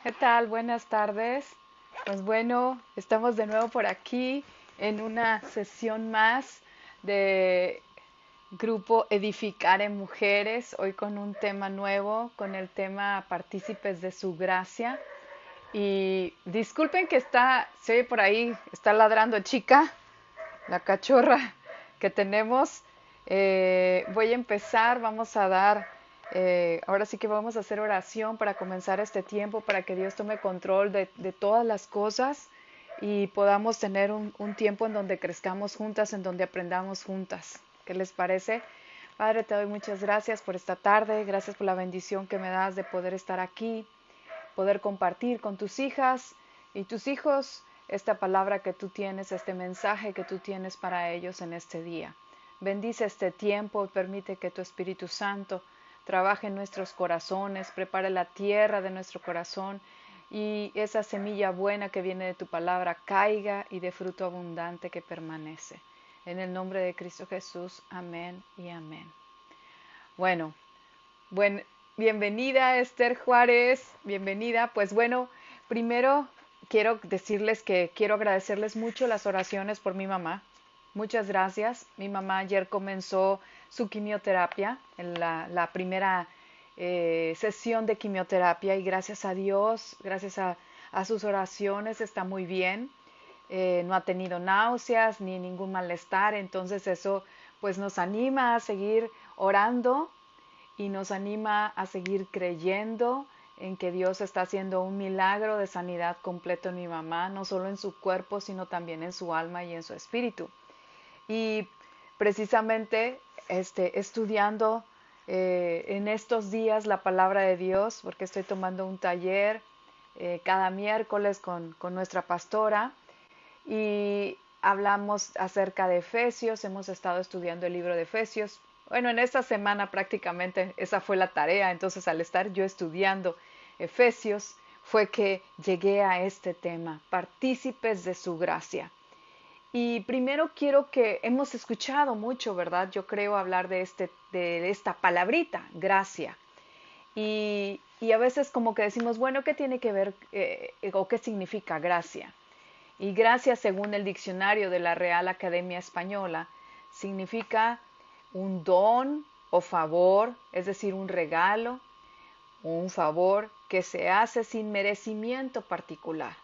¿Qué tal? Buenas tardes. Pues bueno, estamos de nuevo por aquí en una sesión más de Grupo Edificar en Mujeres, hoy con un tema nuevo, con el tema Partícipes de su gracia. Y disculpen que se oye por ahí, está ladrando chica, la cachorra que tenemos. Voy a empezar, vamos a dar, ahora sí que vamos a hacer oración para comenzar este tiempo, para que Dios tome control de todas las cosas y podamos tener un tiempo en donde crezcamos juntas, en donde aprendamos juntas. ¿Qué les parece? Padre, te doy muchas gracias por esta tarde, gracias por la bendición que me das de poder estar aquí, poder compartir con tus hijas y tus hijos esta palabra que tú tienes, este mensaje que tú tienes para ellos en este día. Bendice este tiempo, permite que tu Espíritu Santo trabaje en nuestros corazones, prepare la tierra de nuestro corazón y esa semilla buena que viene de tu palabra caiga y de fruto abundante que permanece. En el nombre de Cristo Jesús, amén y amén. Bueno, Buen, bienvenida Esther Juárez, bienvenida. Pues bueno, primero quiero decirles que quiero agradecerles mucho las oraciones por mi mamá. Muchas gracias. Mi mamá ayer comenzó su quimioterapia, en la primera sesión de quimioterapia y gracias a Dios, gracias a sus oraciones está muy bien. No ha tenido náuseas ni ningún malestar, entonces eso pues nos anima a seguir orando y nos anima a seguir creyendo en que Dios está haciendo un milagro de sanidad completo en mi mamá, no solo en su cuerpo, sino también en su alma y en su espíritu. Y precisamente estudiando en estos días la palabra de Dios, porque estoy tomando un taller cada miércoles con nuestra pastora y hablamos acerca de Efesios, hemos estado estudiando el libro de Efesios. Bueno, en esta semana prácticamente esa fue la tarea, entonces al estar yo estudiando Efesios fue que llegué a este tema, partícipes de su gracia. Y primero quiero que hemos escuchado mucho, ¿verdad? Yo creo hablar de esta palabrita, gracia. Y a veces como que decimos, bueno, ¿qué tiene que ver o qué significa gracia? Y gracia, según el diccionario de la Real Academia Española, significa un don o favor, es decir, un regalo o un favor que se hace sin merecimiento particular.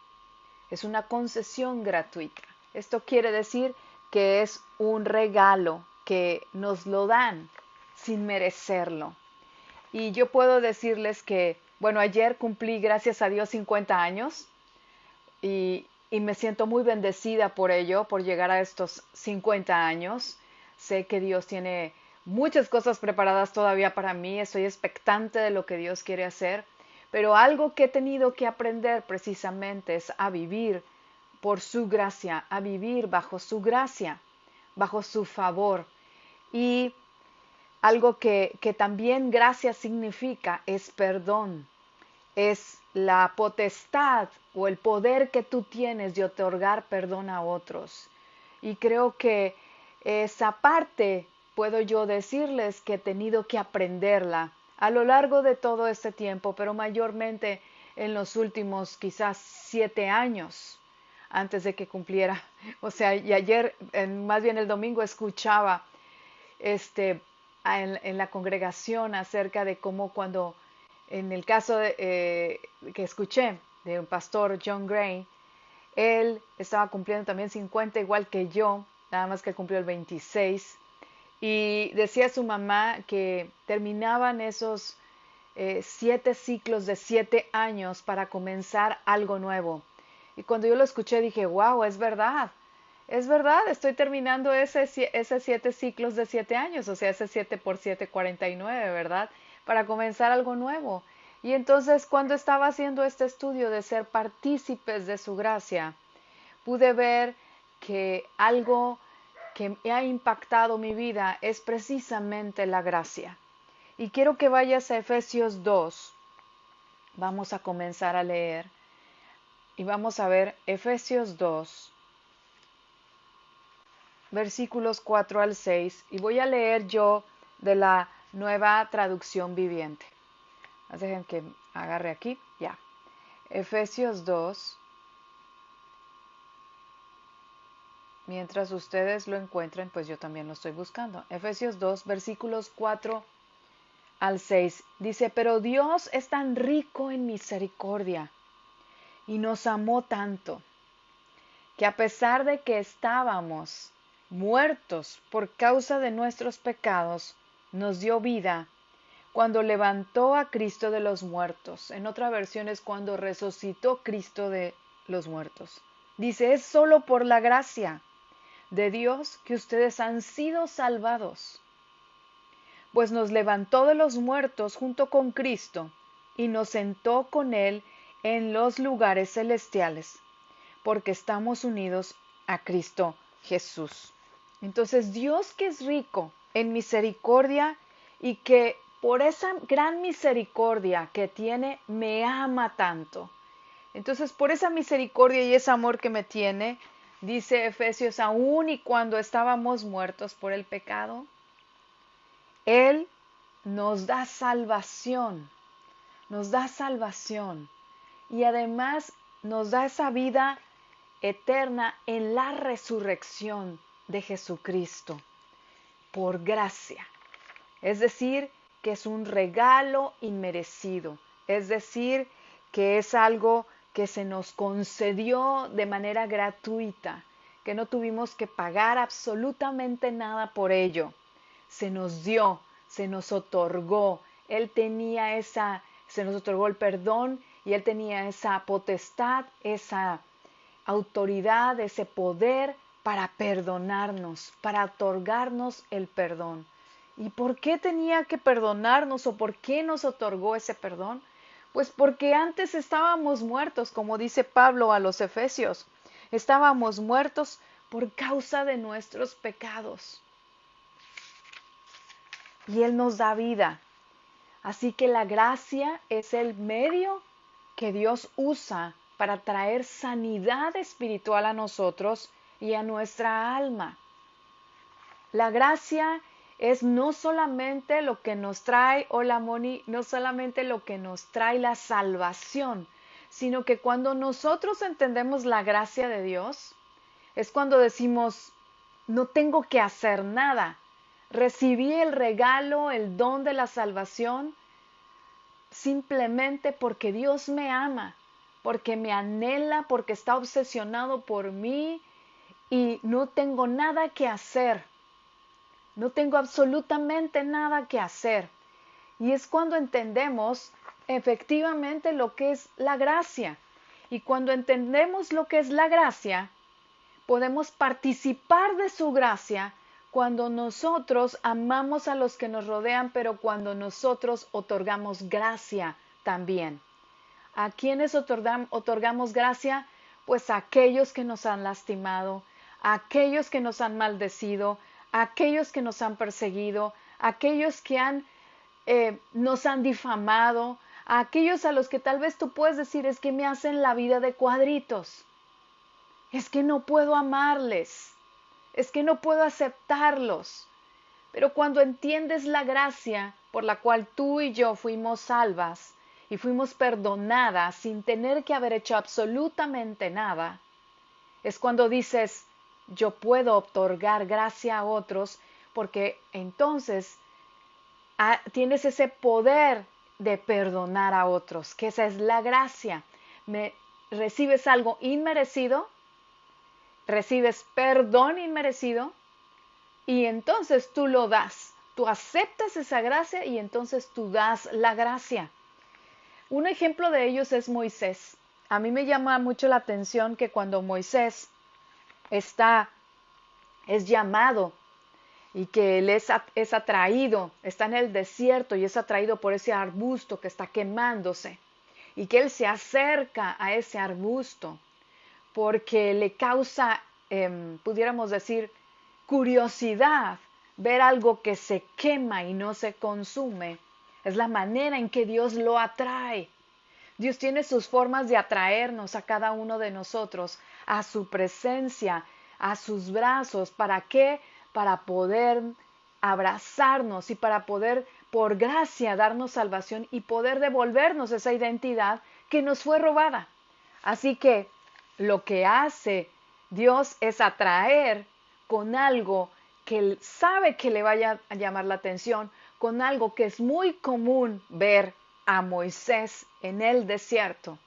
Es una concesión gratuita. Esto quiere decir que es un regalo que nos lo dan sin merecerlo. Y yo puedo decirles que, bueno, ayer cumplí, gracias a Dios, 50 años y me siento muy bendecida por ello, por llegar a estos 50 años. Sé que Dios tiene muchas cosas preparadas todavía para mí, estoy expectante de lo que Dios quiere hacer, pero algo que he tenido que aprender precisamente es a vivir por su gracia, a vivir bajo su gracia, bajo su favor. Y algo que también gracia significa es perdón, es la potestad o el poder que tú tienes de otorgar perdón a otros. Y creo que esa parte puedo yo decirles que he tenido que aprenderla a lo largo de todo este tiempo, pero mayormente en los últimos quizás 7 años antes de que cumpliera. O sea, y ayer, más bien el domingo, escuchaba este, en la congregación acerca de cómo cuando, en el caso que escuché de un pastor John Gray, él estaba cumpliendo también 50 igual que yo, nada más que cumplió el 26, y decía su mamá que terminaban esos 7 ciclos de 7 años para comenzar algo nuevo. Y cuando yo lo escuché dije, wow, es verdad, estoy terminando ese 7 ciclos de 7 años, o sea, ese 7 por 7, 49, ¿verdad? Para comenzar algo nuevo. Y entonces cuando estaba haciendo este estudio de ser partícipes de su gracia, pude ver que algo que me ha impactado mi vida es precisamente la gracia. Y quiero que vayas a Efesios 2. Vamos a comenzar a leer y vamos a ver Efesios 2, versículos 4 al 6, y voy a leer yo de la nueva traducción viviente. Dejen que agarre aquí, ya. Efesios 2, mientras ustedes lo encuentren, pues yo también lo estoy buscando. Efesios 2, versículos 4 al 6, dice, pero Dios es tan rico en misericordia y nos amó tanto, que a pesar de que estábamos muertos por causa de nuestros pecados, nos dio vida cuando levantó a Cristo de los muertos. En otra versión es cuando resucitó Cristo de los muertos. Dice, es solo por la gracia de Dios que ustedes han sido salvados, pues nos levantó de los muertos junto con Cristo y nos sentó con Él en los lugares celestiales, porque estamos unidos a Cristo Jesús. Entonces Dios, que es rico en misericordia y que por esa gran misericordia que tiene, me ama tanto. Entonces, por esa misericordia y ese amor que me tiene, dice Efesios, aun y cuando estábamos muertos por el pecado, Él nos da salvación, nos da salvación y además nos da esa vida eterna en la resurrección de Jesucristo, por gracia. Es decir, que es un regalo inmerecido, es decir, que es algo que se nos concedió de manera gratuita, que no tuvimos que pagar absolutamente nada por ello. Se nos dio, se nos otorgó. Él tenía se nos otorgó el perdón y Él tenía esa potestad, esa autoridad, ese poder para perdonarnos, para otorgarnos el perdón. ¿Y por qué tenía que perdonarnos o por qué nos otorgó ese perdón? Pues porque antes estábamos muertos, como dice Pablo a los Efesios. Estábamos muertos por causa de nuestros pecados. Y Él nos da vida. Así que la gracia es el medio que Dios usa para traer sanidad espiritual a nosotros y a nuestra alma. La gracia es no solamente lo que nos trae, hola Moni, no solamente lo que nos trae la salvación, sino que cuando nosotros entendemos la gracia de Dios, es cuando decimos, no tengo que hacer nada. Recibí el regalo, el don de la salvación, simplemente porque Dios me ama, porque me anhela, porque está obsesionado por mí y no tengo nada que hacer. No tengo absolutamente nada que hacer. Y es cuando entendemos efectivamente lo que es la gracia. Y cuando entendemos lo que es la gracia, podemos participar de su gracia cuando nosotros amamos a los que nos rodean, pero cuando nosotros otorgamos gracia también. ¿A quiénes otorgamos gracia? Pues a aquellos que nos han lastimado, a aquellos que nos han maldecido, a aquellos que nos han perseguido, a aquellos que nos han difamado, a aquellos a los que tal vez tú puedes decir es que me hacen la vida de cuadritos. Es que no puedo amarles, es que no puedo aceptarlos. Pero cuando entiendes la gracia por la cual tú y yo fuimos salvas y fuimos perdonadas sin tener que haber hecho absolutamente nada, es cuando dices, yo puedo otorgar gracia a otros porque entonces tienes ese poder de perdonar a otros, que esa es la gracia. Recibes algo inmerecido, recibes perdón inmerecido y entonces tú lo das. Tú aceptas esa gracia y entonces tú das la gracia. Un ejemplo de ellos es Moisés. A mí me llama mucho la atención que cuando Moisés es llamado y que él es atraído, está en el desierto y es atraído por ese arbusto que está quemándose y que él se acerca a ese arbusto porque le causa, pudiéramos decir, curiosidad ver algo que se quema y no se consume. Es la manera en que Dios lo atrae. Dios tiene sus formas de atraernos a cada uno de nosotros, a su presencia, a sus brazos. ¿Para qué? Para poder abrazarnos y para poder por gracia darnos salvación y poder devolvernos esa identidad que nos fue robada. Así que lo que hace Dios es atraer con algo que él sabe que le vaya a llamar la atención, con algo que es muy común ver a Moisés en el desierto,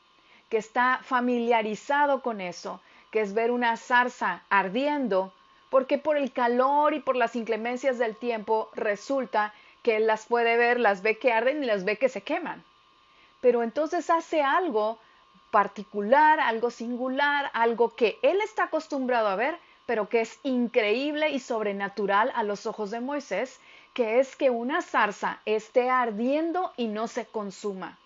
que está familiarizado con eso, que es ver una zarza ardiendo, porque por el calor y por las inclemencias del tiempo resulta que él las puede ver, las ve que arden y las ve que se queman. Pero entonces hace algo particular, algo singular, algo que él está acostumbrado a ver, pero que es increíble y sobrenatural a los ojos de Moisés, que es que una zarza esté ardiendo y no se consuma.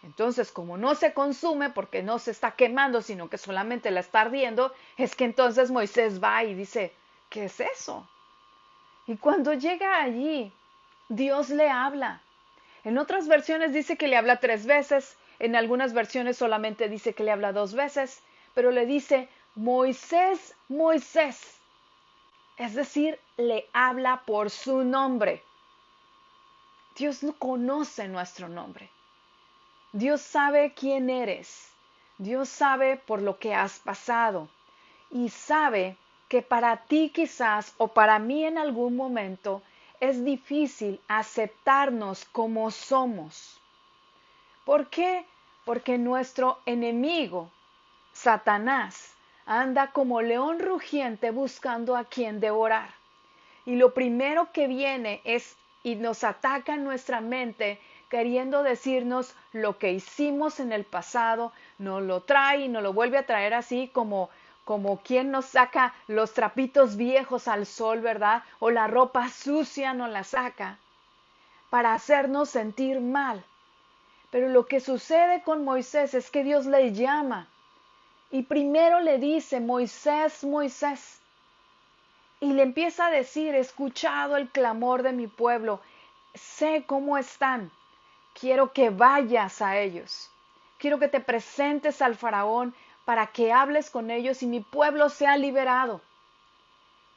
Entonces, como no se consume porque no se está quemando, sino que solamente la está ardiendo, es que entonces Moisés va y dice, ¿qué es eso? Y cuando llega allí, Dios le habla. En otras versiones dice que le habla 3 veces, en algunas versiones solamente dice que le habla 2 veces, pero le dice, Moisés, Moisés. Es decir, le habla por su nombre. Dios no conoce nuestro nombre. Dios sabe quién eres. Dios sabe por lo que has pasado. Y sabe que para ti quizás o para mí en algún momento es difícil aceptarnos como somos. ¿Por qué? Porque nuestro enemigo, Satanás, anda como león rugiente buscando a quien devorar. Y lo primero que viene es y nos ataca en nuestra mente queriendo decirnos lo que hicimos en el pasado, nos lo trae y nos lo vuelve a traer así como quien nos saca los trapitos viejos al sol, ¿verdad? O la ropa sucia nos la saca para hacernos sentir mal. Pero lo que sucede con Moisés es que Dios le llama y primero le dice, Moisés, Moisés. Y le empieza a decir, he escuchado el clamor de mi pueblo, sé cómo están, quiero que vayas a ellos, quiero que te presentes al faraón para que hables con ellos y mi pueblo sea liberado.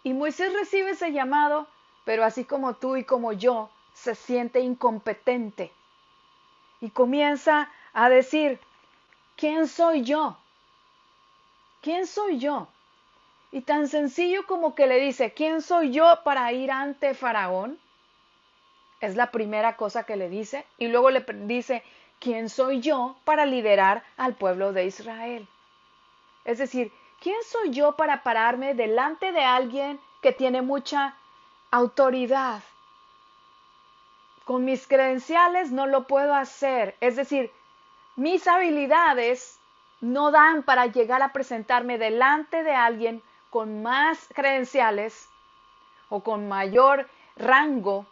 Y Moisés recibe ese llamado, pero así como tú y como yo, se siente incompetente. Y comienza a decir, ¿quién soy yo? ¿Quién soy yo? Y tan sencillo como que le dice, ¿quién soy yo para ir ante Faraón? Es la primera cosa que le dice. Y luego le dice, ¿quién soy yo para liderar al pueblo de Israel? Es decir, ¿quién soy yo para pararme delante de alguien que tiene mucha autoridad? Con mis credenciales no lo puedo hacer. Es decir, mis habilidades no dan para llegar a presentarme delante de alguien con más credenciales o con mayor rango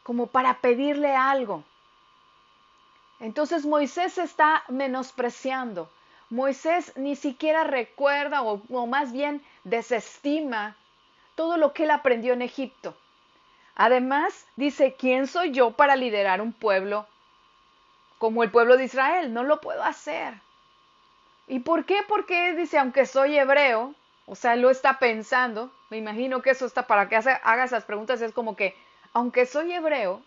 como para pedirle algo. Entonces Moisés está menospreciando. Moisés ni siquiera recuerda o más bien desestima todo lo que él aprendió en Egipto. Además, dice, ¿quién soy yo para liderar un pueblo como el pueblo de Israel? No lo puedo hacer. ¿Y por qué? Porque dice, aunque soy hebreo, o sea, él lo está pensando, me imagino que eso está para que haga esas preguntas, es como que, aunque soy hebreo,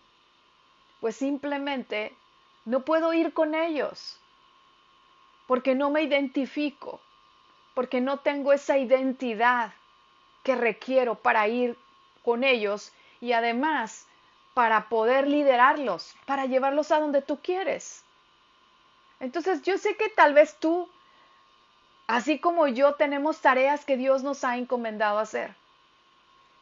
pues simplemente no puedo ir con ellos, porque no me identifico, porque no tengo esa identidad que requiero para ir con ellos y además para poder liderarlos, para llevarlos a donde tú quieres. Entonces yo sé que tal vez tú, así como yo, tenemos tareas que Dios nos ha encomendado hacer.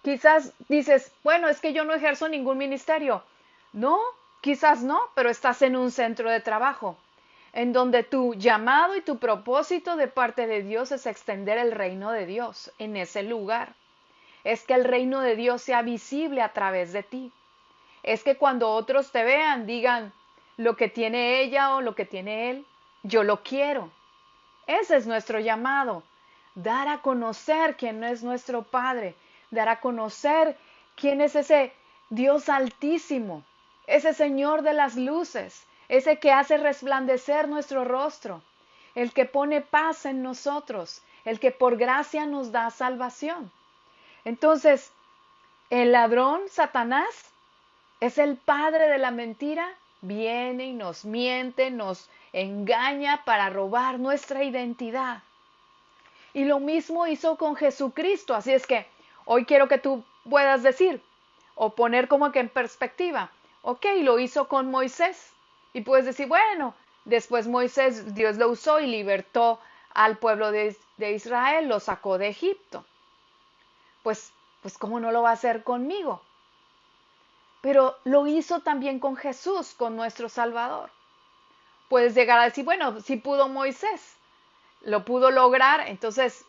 Quizás dices, bueno, es que yo no ejerzo ningún ministerio. No, quizás no, pero estás en un centro de trabajo, en donde tu llamado y tu propósito de parte de Dios es extender el reino de Dios en ese lugar. Es que el reino de Dios sea visible a través de ti. Es que cuando otros te vean, digan, lo que tiene ella o lo que tiene él, yo lo quiero. Ese es nuestro llamado, dar a conocer quién es nuestro Padre, dar a conocer quién es ese Dios altísimo, ese Señor de las luces, ese que hace resplandecer nuestro rostro, el que pone paz en nosotros, el que por gracia nos da salvación. Entonces, el ladrón, Satanás, es el padre de la mentira, viene y nos miente, nos engaña para robar nuestra identidad. Y lo mismo hizo con Jesucristo. Así es que hoy quiero que tú puedas decir o poner como que en perspectiva. Ok, lo hizo con Moisés. Y puedes decir, bueno, después Moisés, Dios lo usó y libertó al pueblo de Israel, lo sacó de Egipto. Pues ¿cómo no lo va a hacer conmigo? Pero lo hizo también con Jesús, con nuestro Salvador. Puedes llegar a decir, bueno, sí pudo Moisés, lo pudo lograr, entonces,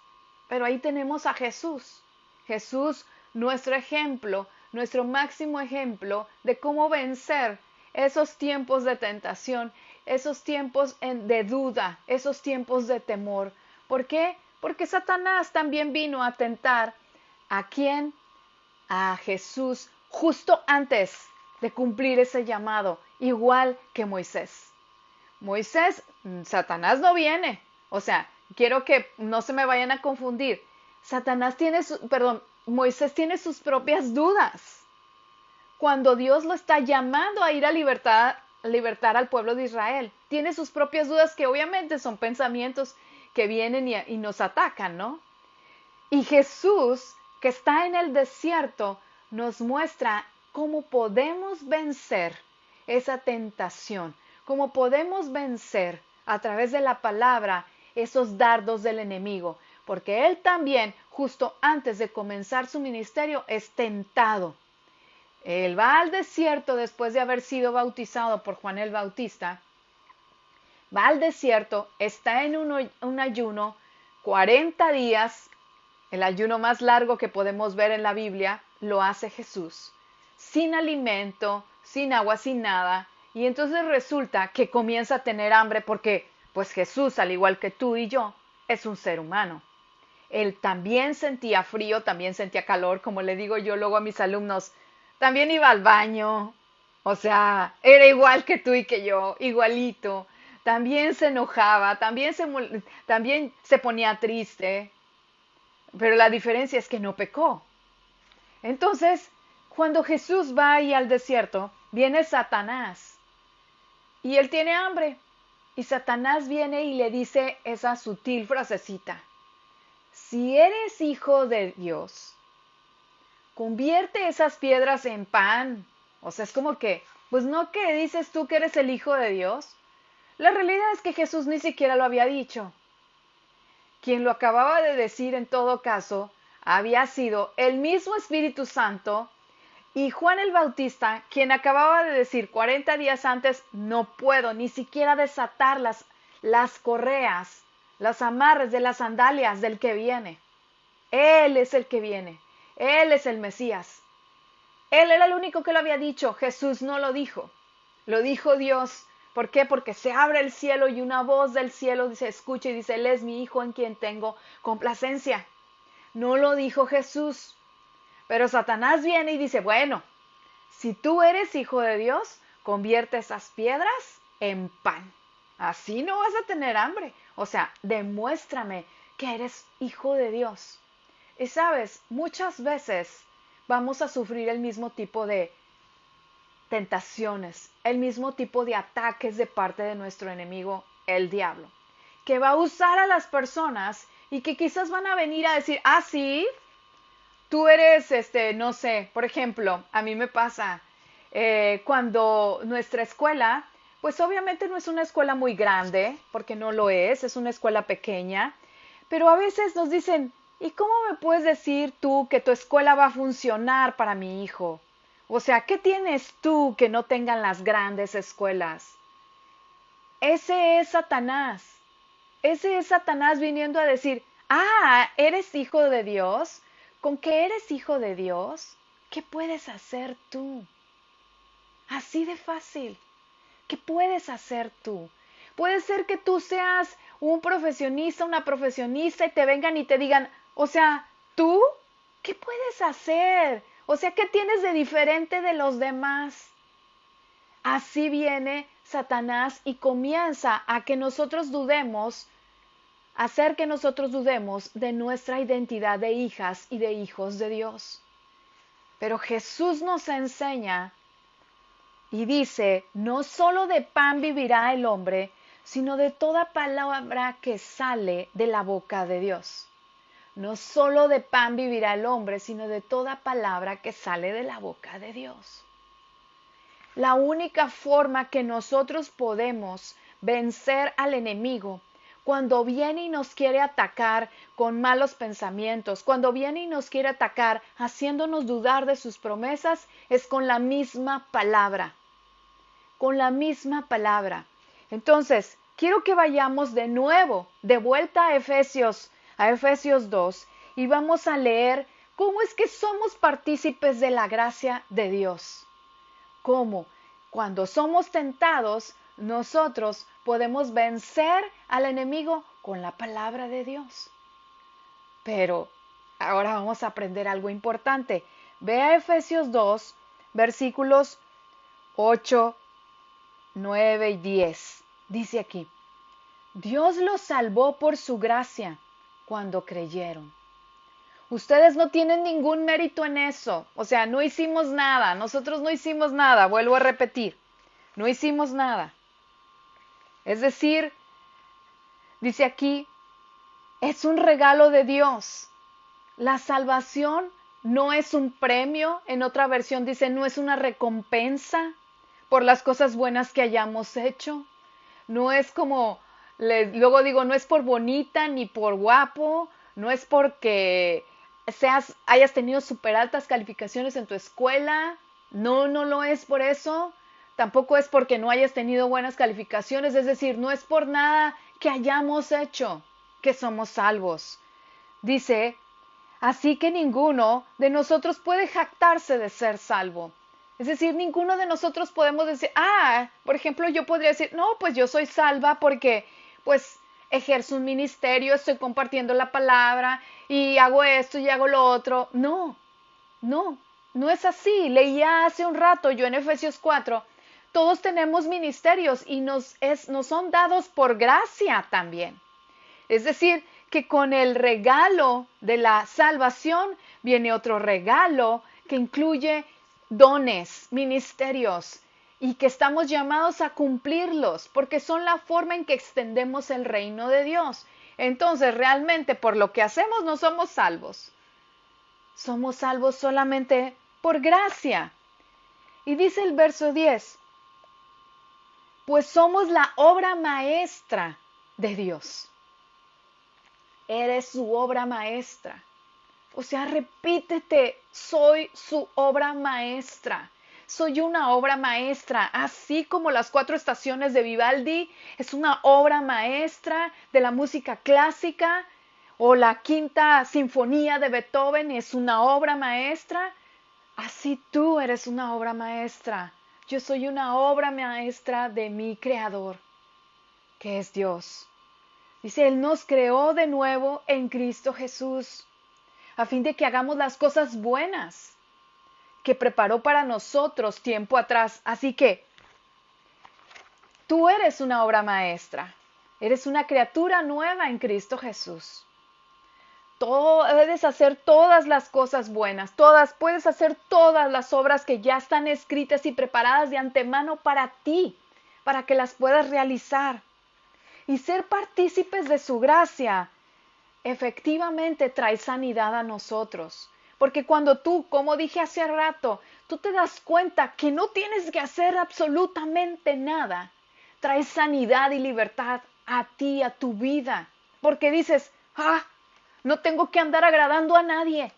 pero ahí tenemos a Jesús. Jesús, nuestro ejemplo, nuestro máximo ejemplo de cómo vencer esos tiempos de tentación, esos tiempos de duda, esos tiempos de temor. ¿Por qué? Porque Satanás también vino a tentar a quién, a Jesús, justo antes de cumplir ese llamado, igual que Moisés. Moisés, Satanás no viene. O sea, quiero que no se me vayan a confundir. Moisés tiene sus propias dudas. Cuando Dios lo está llamando a ir a libertar al pueblo de Israel, tiene sus propias dudas que obviamente son pensamientos que vienen y nos atacan, ¿no? Y Jesús, que está en el desierto, nos muestra cómo podemos vencer esa tentación, cómo podemos vencer a través de la palabra esos dardos del enemigo, porque él también, justo antes de comenzar su ministerio, es tentado. Él va al desierto después de haber sido bautizado por Juan el Bautista, va al desierto, está en un ayuno, 40 días, el ayuno más largo que podemos ver en la Biblia, lo hace Jesús, sin alimento, sin agua, sin nada, y entonces resulta que comienza a tener hambre porque, pues Jesús, al igual que tú y yo, es un ser humano. Él también sentía frío, también sentía calor, como le digo yo luego a mis alumnos, también iba al baño, o sea, era igual que tú y que yo, igualito. También se enojaba, también se ponía triste, pero la diferencia es que no pecó. Entonces, cuando Jesús va ahí al desierto, viene Satanás y él tiene hambre. Y Satanás viene y le dice esa sutil frasecita. Si eres hijo de Dios, convierte esas piedras en pan. O sea, es como que, pues no que dices tú que eres el hijo de Dios. La realidad es que Jesús ni siquiera lo había dicho. Quien lo acababa de decir en todo caso había sido el mismo Espíritu Santo y Juan el Bautista, quien acababa de decir 40 días antes, no puedo ni siquiera desatar las correas, los amarres de las sandalias del que viene. Él es el que viene, Él es el Mesías. Él era el único que lo había dicho, Jesús no lo dijo Dios. ¿Por qué? Porque se abre el cielo y una voz del cielo se escucha y dice, Él es mi Hijo en quien tengo complacencia. No lo dijo Jesús. Pero Satanás viene y dice, bueno, si tú eres hijo de Dios, convierte esas piedras en pan. Así no vas a tener hambre. O sea, demuéstrame que eres hijo de Dios. Y sabes, muchas veces vamos a sufrir el mismo tipo de tentaciones, el mismo tipo de ataques de parte de nuestro enemigo, el diablo, que va a usar a las personas y que quizás van a venir a decir, ah, sí, tú eres, no sé, por ejemplo, a mí me pasa cuando nuestra escuela, pues obviamente no es una escuela muy grande, porque no lo es una escuela pequeña, pero a veces nos dicen, ¿y cómo me puedes decir tú que tu escuela va a funcionar para mi hijo? O sea, ¿qué tienes tú que no tengan las grandes escuelas? Ese es Satanás. Ese es Satanás viniendo a decir, ah, ¿eres hijo de Dios? ¿Con que eres hijo de Dios? ¿Qué puedes hacer tú? Así de fácil. ¿Qué puedes hacer tú? Puede ser que tú seas un profesionista, una profesionista y te vengan y te digan, o sea, ¿tú qué puedes hacer? O sea, ¿qué tienes de diferente de los demás? Así viene Satanás y comienza a que nosotros dudemos, hacer que nosotros dudemos de nuestra identidad de hijas y de hijos de Dios. Pero Jesús nos enseña Y dice, no solo de pan vivirá el hombre, sino de toda palabra que sale de la boca de Dios. No solo de pan vivirá el hombre, sino de toda palabra que sale de la boca de Dios. La única forma que nosotros podemos vencer al enemigo cuando viene y nos quiere atacar con malos pensamientos, cuando viene y nos quiere atacar haciéndonos dudar de sus promesas, es con la misma palabra. Con la misma palabra. Entonces, quiero que vayamos de nuevo, de vuelta a Efesios 2, y vamos a leer cómo es que somos partícipes de la gracia de Dios. Cómo, cuando somos tentados, nosotros podemos vencer al enemigo con la palabra de Dios. Pero ahora vamos a aprender algo importante. Ve a Efesios 2, versículos 8, 9 y 10. Dice aquí, Dios los salvó por su gracia cuando creyeron. Ustedes no tienen ningún mérito en eso. O sea, no hicimos nada. Nosotros no hicimos nada. Vuelvo a repetir. No hicimos nada. Es decir, dice aquí, es un regalo de Dios. La salvación no es un premio. En otra versión dice, no es una recompensa por las cosas buenas que hayamos hecho. No es como, luego digo, no es por bonita ni por guapo. No es porque hayas tenido súper altas calificaciones en tu escuela. No lo es por eso. Tampoco es porque no hayas tenido buenas calificaciones. Es decir, no es por nada que hayamos hecho que somos salvos. Dice, así que ninguno de nosotros puede jactarse de ser salvo. Es decir, ninguno de nosotros podemos decir, por ejemplo, yo podría decir, no, pues yo soy salva porque, pues, ejerzo un ministerio, estoy compartiendo la palabra y hago esto y hago lo otro. No es así. Leía hace un rato yo en Efesios 4, todos tenemos ministerios y nos son dados por gracia también. Es decir, que con el regalo de la salvación viene otro regalo que incluye dones, ministerios, y que estamos llamados a cumplirlos, porque son la forma en que extendemos el reino de Dios. Entonces, realmente, por lo que hacemos no somos salvos. Somos salvos solamente por gracia. Y dice el verso 10, pues somos la obra maestra de Dios. Eres su obra maestra. O sea, repítete, soy su obra maestra. Soy una obra maestra, así como las 4 estaciones de Vivaldi es una obra maestra de la música clásica, o la Quinta Sinfonía de Beethoven es una obra maestra. Así tú eres una obra maestra. Yo soy una obra maestra de mi Creador, que es Dios. Dice, Él nos creó de nuevo en Cristo Jesús, a fin de que hagamos las cosas buenas que preparó para nosotros tiempo atrás. Así que tú eres una obra maestra, eres una criatura nueva en Cristo Jesús. Puedes hacer todas las cosas buenas, puedes hacer todas las obras que ya están escritas y preparadas de antemano para ti, para que las puedas realizar. Y ser partícipes de su gracia efectivamente trae sanidad a nosotros. Porque cuando tú, como dije hace rato, tú te das cuenta que no tienes que hacer absolutamente nada, trae sanidad y libertad a ti, a tu vida. Porque dices, no tengo que andar agradando a nadie.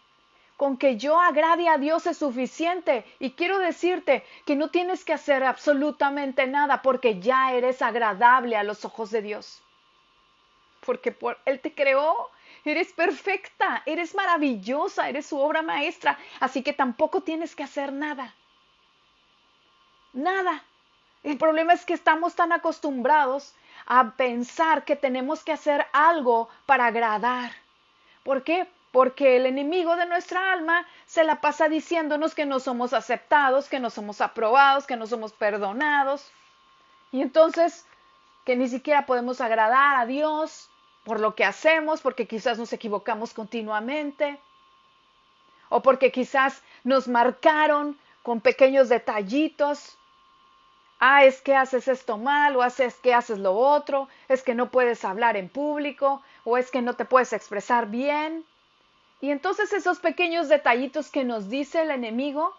Con que yo agrade a Dios es suficiente. Y quiero decirte que no tienes que hacer absolutamente nada porque ya eres agradable a los ojos de Dios. Porque Él te creó, eres perfecta, eres maravillosa, eres su obra maestra. Así que tampoco tienes que hacer nada. Nada. El problema es que estamos tan acostumbrados a pensar que tenemos que hacer algo para agradar. ¿Por qué? Porque el enemigo de nuestra alma se la pasa diciéndonos que no somos aceptados, que no somos aprobados, que no somos perdonados. Y entonces, que ni siquiera podemos agradar a Dios por lo que hacemos, porque quizás nos equivocamos continuamente, o porque quizás nos marcaron con pequeños detallitos. es que haces esto mal, o es que haces lo otro, es que no puedes hablar en público, o es que no te puedes expresar bien. Y entonces esos pequeños detallitos que nos dice el enemigo,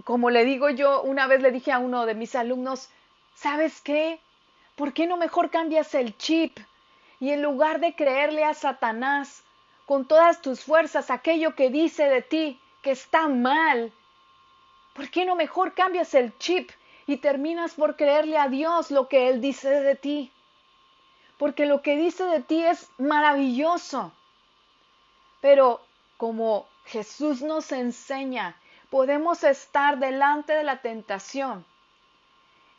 como le digo yo, una vez le dije a uno de mis alumnos, ¿sabes qué? ¿Por qué no mejor cambias el chip? Y en lugar de creerle a Satanás con todas tus fuerzas aquello que dice de ti que está mal, ¿por qué no mejor cambias el chip y terminas por creerle a Dios lo que Él dice de ti? Porque lo que dice de ti es maravilloso. Pero como Jesús nos enseña, podemos estar delante de la tentación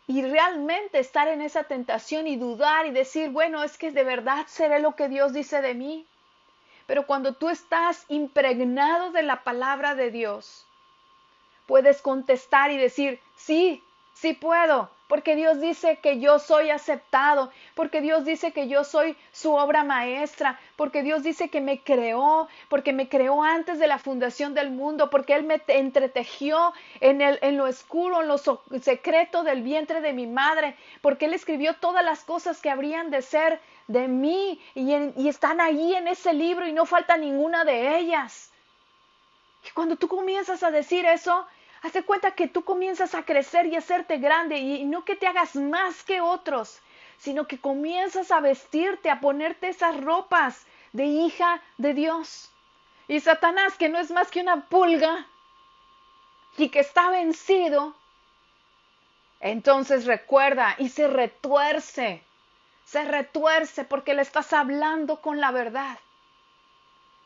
y realmente estar en esa tentación y dudar y decir, bueno, es que de verdad seré lo que Dios dice de mí. Pero cuando tú estás impregnado de la palabra de Dios, puedes contestar y decir, sí, sí puedo, porque Dios dice que yo soy aceptado, porque Dios dice que yo soy su obra maestra, porque Dios dice que me creó, porque me creó antes de la fundación del mundo, porque Él me entretejió en lo oscuro, en lo secreto del vientre de mi madre, porque Él escribió todas las cosas que habrían de ser de mí y están ahí en ese libro y no falta ninguna de ellas. Y cuando tú comienzas a decir eso, haz de cuenta que tú comienzas a crecer y a hacerte grande y no que te hagas más que otros, sino que comienzas a vestirte, a ponerte esas ropas de hija de Dios. Y Satanás, que no es más que una pulga y que está vencido, entonces recuerda y se retuerce porque le estás hablando con la verdad.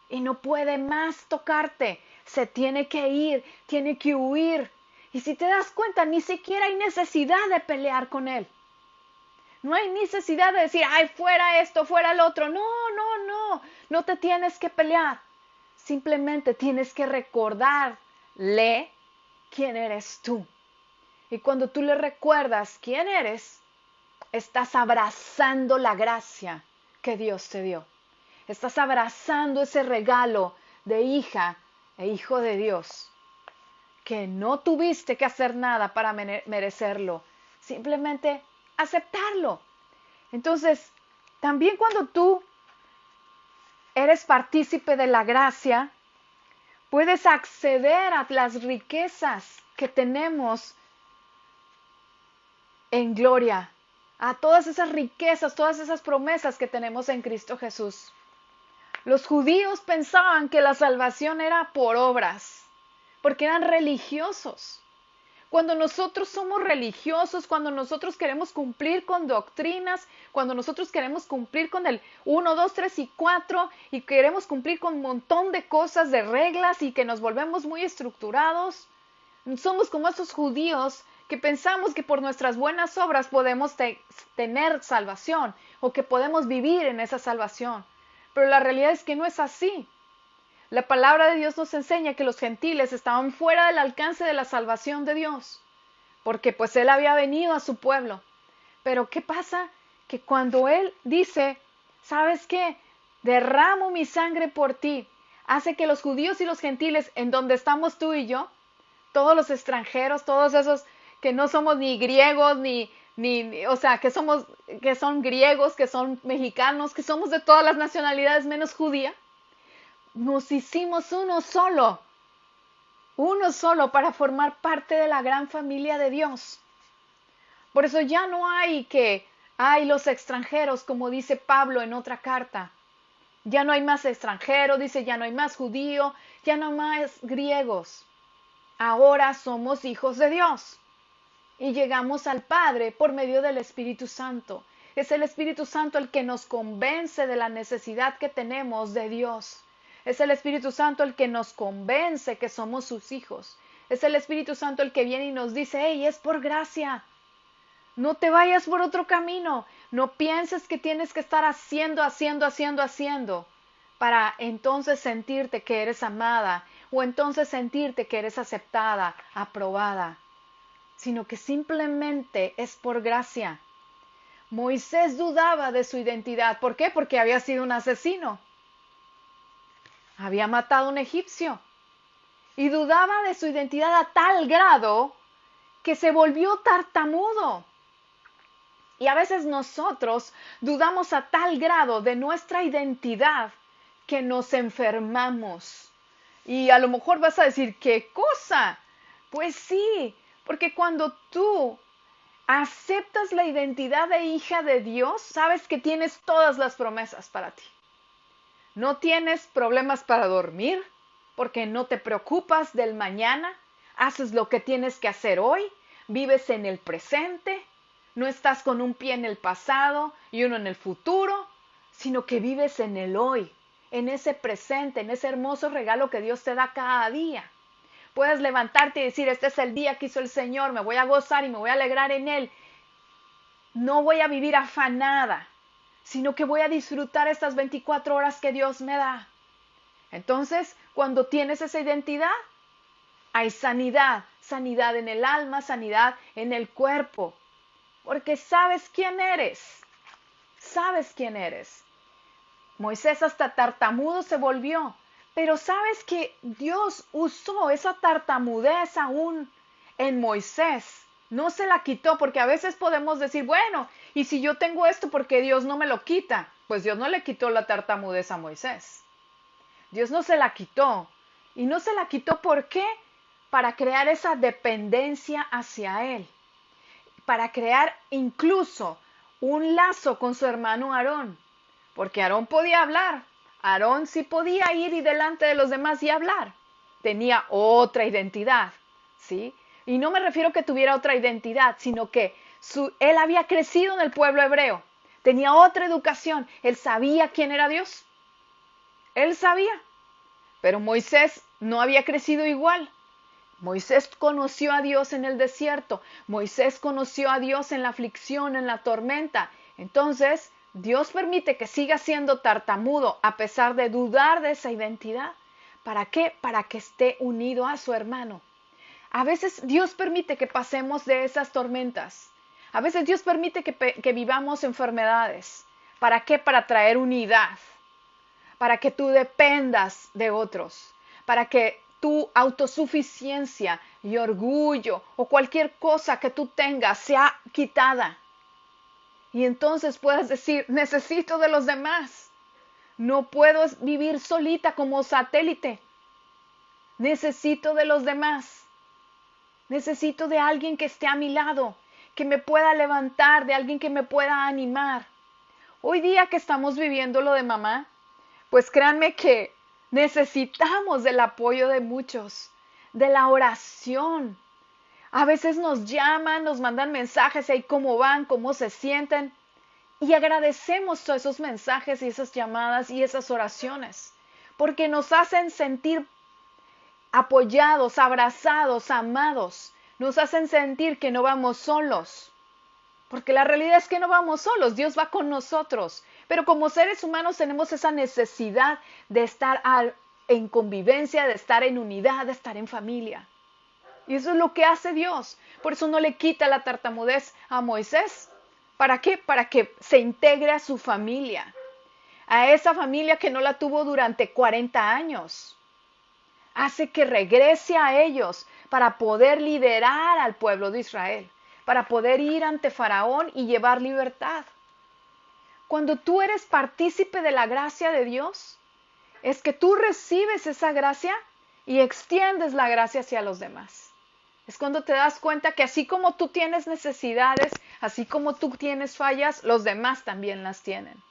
Y no puede más tocarte, se tiene que ir, tiene que huir. Y si te das cuenta, ni siquiera hay necesidad de pelear con él. No hay necesidad de decir, ay, fuera esto, fuera el otro. No, no, no, no te tienes que pelear. Simplemente tienes que recordarle quién eres tú. Y cuando tú le recuerdas quién eres, estás abrazando la gracia que Dios te dio. Estás abrazando ese regalo de hija e hijo de Dios, que no tuviste que hacer nada para merecerlo, simplemente aceptarlo. Entonces, también cuando tú eres partícipe de la gracia, puedes acceder a las riquezas que tenemos en gloria, a todas esas riquezas, todas esas promesas que tenemos en Cristo Jesús. Los judíos pensaban que la salvación era por obras, porque eran religiosos. Cuando nosotros somos religiosos, cuando nosotros queremos cumplir con doctrinas, cuando nosotros queremos cumplir con el 1, 2, 3 y 4 y queremos cumplir con un montón de cosas, de reglas y que nos volvemos muy estructurados, somos como esos judíos que pensamos que por nuestras buenas obras podemos tener salvación o que podemos vivir en esa salvación. Pero la realidad es que no es así. La palabra de Dios nos enseña que los gentiles estaban fuera del alcance de la salvación de Dios, porque pues Él había venido a su pueblo. Pero ¿qué pasa? Que cuando Él dice, ¿sabes qué? Derramo mi sangre por ti, hace que los judíos y los gentiles, en donde estamos tú y yo, todos los extranjeros, todos esos que no somos ni griegos, o sea, que son griegos, que son mexicanos, que somos de todas las nacionalidades menos judía, nos hicimos uno solo para formar parte de la gran familia de Dios. Por eso ya no hay los extranjeros, como dice Pablo en otra carta. Ya no hay más extranjeros, dice, ya no hay más judío, ya no hay más griegos. Ahora somos hijos de Dios y llegamos al Padre por medio del Espíritu Santo. Es el Espíritu Santo el que nos convence de la necesidad que tenemos de Dios. Es el Espíritu Santo el que nos convence que somos sus hijos. Es el Espíritu Santo el que viene y nos dice, hey, es por gracia. No te vayas por otro camino. No pienses que tienes que estar haciendo para entonces sentirte que eres amada o entonces sentirte que eres aceptada, aprobada, sino que simplemente es por gracia. Moisés dudaba de su identidad. ¿Por qué? Porque había sido un asesino. Había matado a un egipcio. Y dudaba de su identidad a tal grado que se volvió tartamudo. Y a veces nosotros dudamos a tal grado de nuestra identidad que nos enfermamos. Y a lo mejor vas a decir, ¿qué cosa? Pues sí, porque cuando tú aceptas la identidad de hija de Dios, sabes que tienes todas las promesas para ti. No tienes problemas para dormir, porque no te preocupas del mañana, haces lo que tienes que hacer hoy, vives en el presente, no estás con un pie en el pasado y uno en el futuro, sino que vives en el hoy, en ese presente, en ese hermoso regalo que Dios te da cada día. Puedes levantarte y decir, este es el día que hizo el Señor, me voy a gozar y me voy a alegrar en Él. No voy a vivir afanada, sino que voy a disfrutar estas 24 horas que Dios me da. Entonces, cuando tienes esa identidad, hay sanidad, sanidad en el alma, sanidad en el cuerpo, porque sabes quién eres, sabes quién eres. Moisés hasta tartamudo se volvió, pero sabes que Dios usó esa tartamudez aún en Moisés. No se la quitó, porque a veces podemos decir, bueno, y si yo tengo esto, ¿por qué Dios no me lo quita? Pues Dios no le quitó la tartamudez a Moisés. Dios no se la quitó. Y no se la quitó, ¿por qué? Para crear esa dependencia hacia Él. Para crear incluso un lazo con su hermano Aarón. Porque Aarón podía hablar. Aarón sí podía ir y delante de los demás y hablar. Tenía otra identidad, ¿sí? Y no me refiero que tuviera otra identidad, sino que él había crecido en el pueblo hebreo. Tenía otra educación. Él sabía quién era Dios. Él sabía. Pero Moisés no había crecido igual. Moisés conoció a Dios en el desierto. Moisés conoció a Dios en la aflicción, en la tormenta. Entonces, Dios permite que siga siendo tartamudo a pesar de dudar de esa identidad. ¿Para qué? Para que esté unido a su hermano. A veces Dios permite que pasemos de esas tormentas. A veces Dios permite que vivamos enfermedades. ¿Para qué? Para traer unidad. Para que tú dependas de otros. Para que tu autosuficiencia y orgullo o cualquier cosa que tú tengas sea quitada. Y entonces puedas decir, necesito de los demás. No puedo vivir solita como satélite. Necesito de los demás. Necesito de alguien que esté a mi lado, que me pueda levantar, de alguien que me pueda animar. Hoy día que estamos viviendo lo de mamá, pues créanme que necesitamos del apoyo de muchos, de la oración. A veces nos llaman, nos mandan mensajes ahí cómo van, cómo se sienten. Y agradecemos todos esos mensajes y esas llamadas y esas oraciones, porque nos hacen sentir apoyados, abrazados, amados. Nos hacen sentir que no vamos solos. Porque la realidad es que no vamos solos, Dios va con nosotros. Pero como seres humanos tenemos esa necesidad de estar en convivencia, de estar en unidad, de estar en familia. Y eso es lo que hace Dios. Por eso no le quita la tartamudez a Moisés. ¿Para qué? Para que se integre a su familia. A esa familia que no la tuvo durante 40 años. Hace que regrese a ellos para poder liderar al pueblo de Israel, para poder ir ante Faraón y llevar libertad. Cuando tú eres partícipe de la gracia de Dios, es que tú recibes esa gracia y extiendes la gracia hacia los demás. Es cuando te das cuenta que así como tú tienes necesidades, así como tú tienes fallas, los demás también las tienen.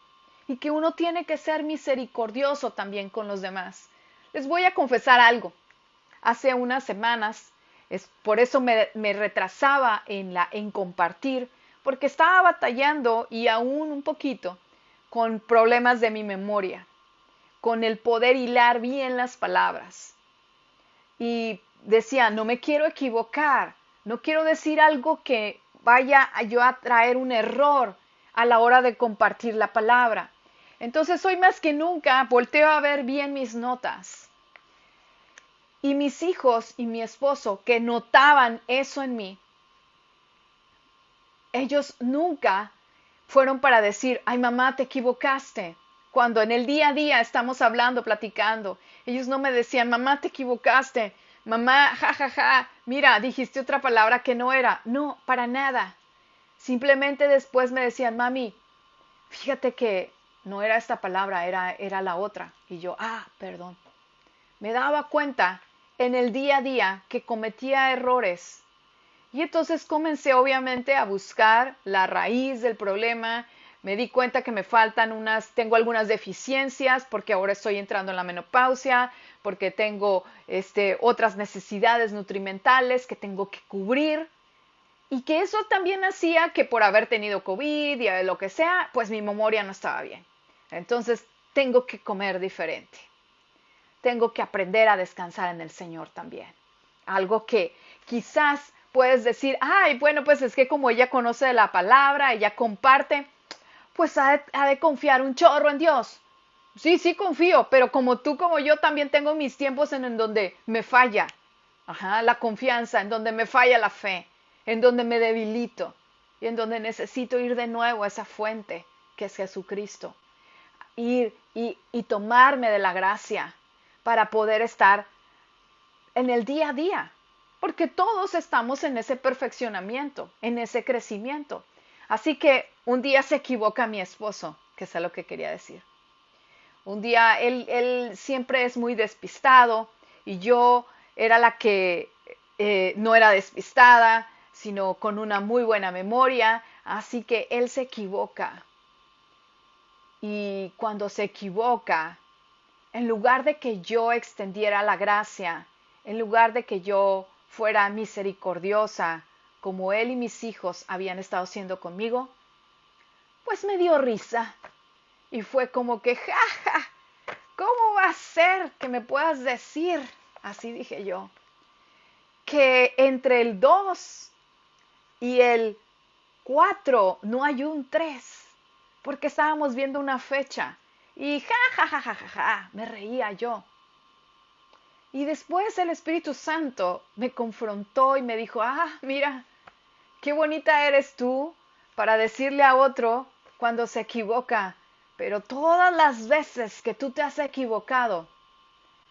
Y que uno tiene que ser misericordioso también con los demás. Les voy a confesar algo. Hace unas semanas, por eso me retrasaba en compartir, porque estaba batallando y aún un poquito con problemas de mi memoria, con el poder hilar bien las palabras. Y decía, no me quiero equivocar, no quiero decir algo que vaya yo a traer un error a la hora de compartir la palabra. Entonces hoy más que nunca volteo a ver bien mis notas. Y mis hijos y mi esposo que notaban eso en mí, ellos nunca fueron para decir, ay mamá, te equivocaste. Cuando en el día a día estamos hablando, platicando, ellos no me decían, mamá, te equivocaste, Mamá, ja, ja, ja, mira, dijiste otra palabra que no era. No, para nada. Simplemente después me decían, mami, fíjate que no era esta palabra, era la otra. Y yo, perdón. Me daba cuenta en el día a día que cometía errores. Y entonces comencé obviamente a buscar la raíz del problema. Me di cuenta que me faltan tengo algunas deficiencias porque ahora estoy entrando en la menopausia, porque tengo otras necesidades nutrimentales que tengo que cubrir. Y que eso también hacía que por haber tenido COVID y lo que sea, pues mi memoria no estaba bien. Entonces tengo que comer diferente. Tengo que aprender a descansar en el Señor también. Algo que quizás puedes decir, ay, bueno, pues es que como ella conoce la palabra, ella comparte, pues ha de confiar un chorro en Dios. Sí, sí confío, pero como tú, como yo, también tengo mis tiempos en donde me falla. La confianza, en donde me falla la fe, en donde me debilito y en donde necesito ir de nuevo a esa fuente que es Jesucristo. Ir y tomarme de la gracia para poder estar en el día a día, porque todos estamos en ese perfeccionamiento, en ese crecimiento. Así que un día se equivoca mi esposo, que es lo que quería decir. Un día él siempre es muy despistado y yo era la que no era despistada, sino con una muy buena memoria, así que él se equivoca. Y cuando se equivoca, en lugar de que yo extendiera la gracia, en lugar de que yo fuera misericordiosa, como él y mis hijos habían estado siendo conmigo, pues me dio risa. Y fue como que, jaja, ¿cómo va a ser que me puedas decir, así dije yo, que entre el 2 y el 4 no hay un 3? Porque estábamos viendo una fecha. Y me reía yo. Y después el Espíritu Santo me confrontó y me dijo, mira, qué bonita eres tú para decirle a otro cuando se equivoca, pero todas las veces que tú te has equivocado,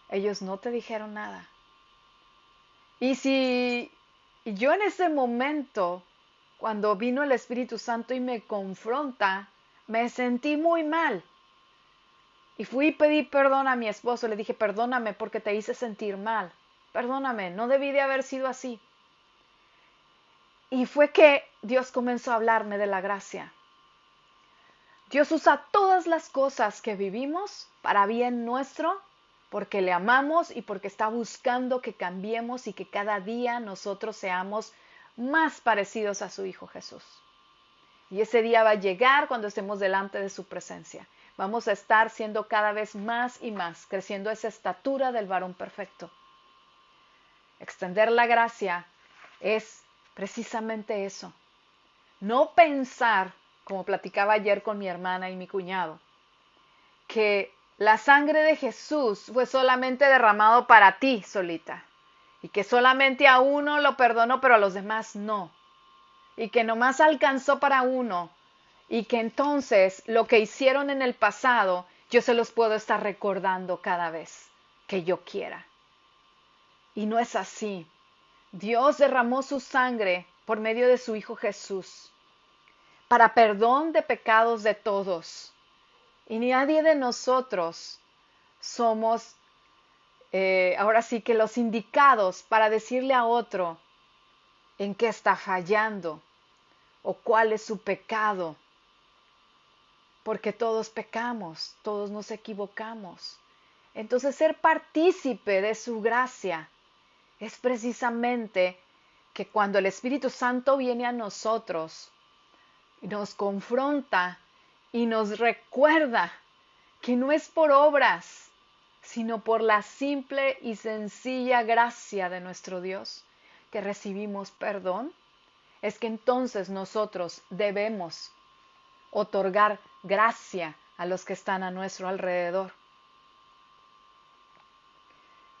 ellos no te dijeron nada. Y si yo en ese momento, cuando vino el Espíritu Santo y me confronta, me sentí muy mal. Y fui y pedí perdón a mi esposo. Le dije, perdóname porque te hice sentir mal. Perdóname, no debí de haber sido así. Y fue que Dios comenzó a hablarme de la gracia. Dios usa todas las cosas que vivimos para bien nuestro, porque le amamos y porque está buscando que cambiemos y que cada día nosotros seamos más parecidos a su Hijo Jesús. Y ese día va a llegar cuando estemos delante de su presencia. Vamos a estar siendo cada vez más y más, creciendo esa estatura del varón perfecto. Extender la gracia es precisamente eso. No pensar, como platicaba ayer con mi hermana y mi cuñado, que la sangre de Jesús fue solamente derramado para ti solita. Y que solamente a uno lo perdonó, pero a los demás no. Y que nomás alcanzó para uno. Y que entonces lo que hicieron en el pasado, yo se los puedo estar recordando cada vez que yo quiera. Y no es así. Dios derramó su sangre por medio de su Hijo Jesús para perdón de pecados de todos. Y nadie de nosotros somos ahora sí que los indicados para decirle a otro en qué está fallando o cuál es su pecado. Porque todos pecamos, todos nos equivocamos. Entonces ser partícipe de su gracia es precisamente que cuando el Espíritu Santo viene a nosotros, nos confronta y nos recuerda que no es por obras, sino por la simple y sencilla gracia de nuestro Dios que recibimos perdón, es que entonces nosotros debemos otorgar gracia a los que están a nuestro alrededor.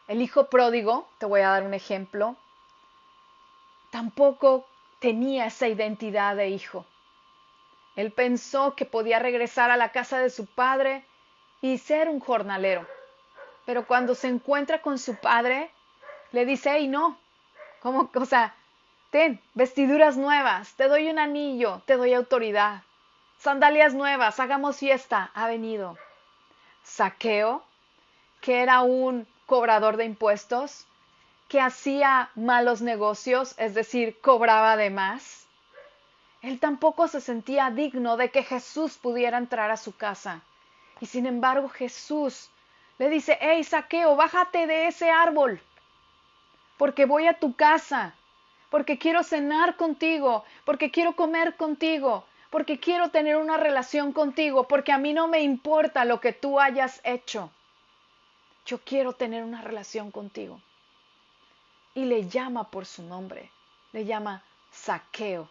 El hijo pródigo, te voy a dar un ejemplo, tampoco tenía esa identidad de hijo. Él pensó que podía regresar a la casa de su padre y ser un jornalero. Pero cuando se encuentra con su padre, le dice, hey, no, ¿cómo? O sea, ten vestiduras nuevas, te doy un anillo, te doy autoridad. Sandalias nuevas, hagamos fiesta. Ha venido. Zaqueo, que era un cobrador de impuestos, que hacía malos negocios, es decir, cobraba de más. Él tampoco se sentía digno de que Jesús pudiera entrar a su casa. Y sin embargo Jesús le dice, hey Zaqueo, bájate de ese árbol, porque voy a tu casa, porque quiero cenar contigo, porque quiero comer contigo, porque quiero tener una relación contigo, porque a mí no me importa lo que tú hayas hecho. Yo quiero tener una relación contigo. Y le llama por su nombre, le llama Zaqueo.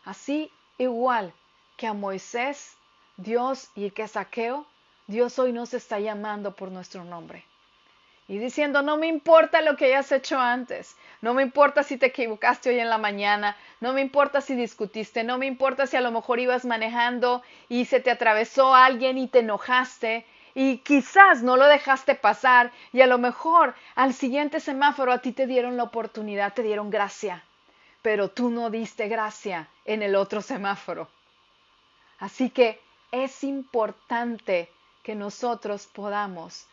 Así igual que a Moisés, Dios, y que a Zaqueo, Dios hoy nos está llamando por nuestro nombre. Y diciendo, no me importa lo que hayas hecho antes, no me importa si te equivocaste hoy en la mañana, no me importa si discutiste, no me importa si a lo mejor ibas manejando y se te atravesó alguien y te enojaste y quizás no lo dejaste pasar y a lo mejor al siguiente semáforo a ti te dieron la oportunidad, te dieron gracia, pero tú no diste gracia en el otro semáforo. Así que es importante que nosotros podamos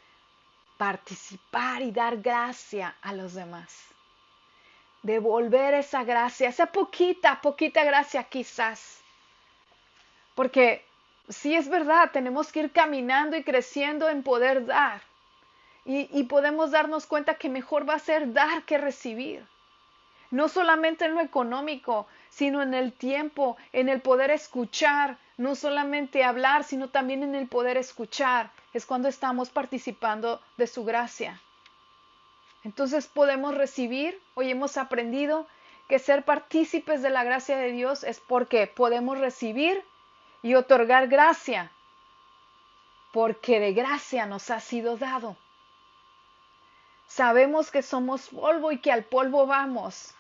participar y dar gracia a los demás. Devolver esa gracia, esa poquita gracia quizás. Porque sí es verdad, tenemos que ir caminando y creciendo en poder dar. Y podemos darnos cuenta que mejor va a ser dar que recibir. No solamente en lo económico, sino en el tiempo, en el poder escuchar, no solamente hablar, sino también en el poder escuchar. Es cuando estamos participando de su gracia. Entonces podemos recibir, hoy hemos aprendido que ser partícipes de la gracia de Dios es porque podemos recibir y otorgar gracia, porque de gracia nos ha sido dado. Sabemos que somos polvo y que al polvo vamos.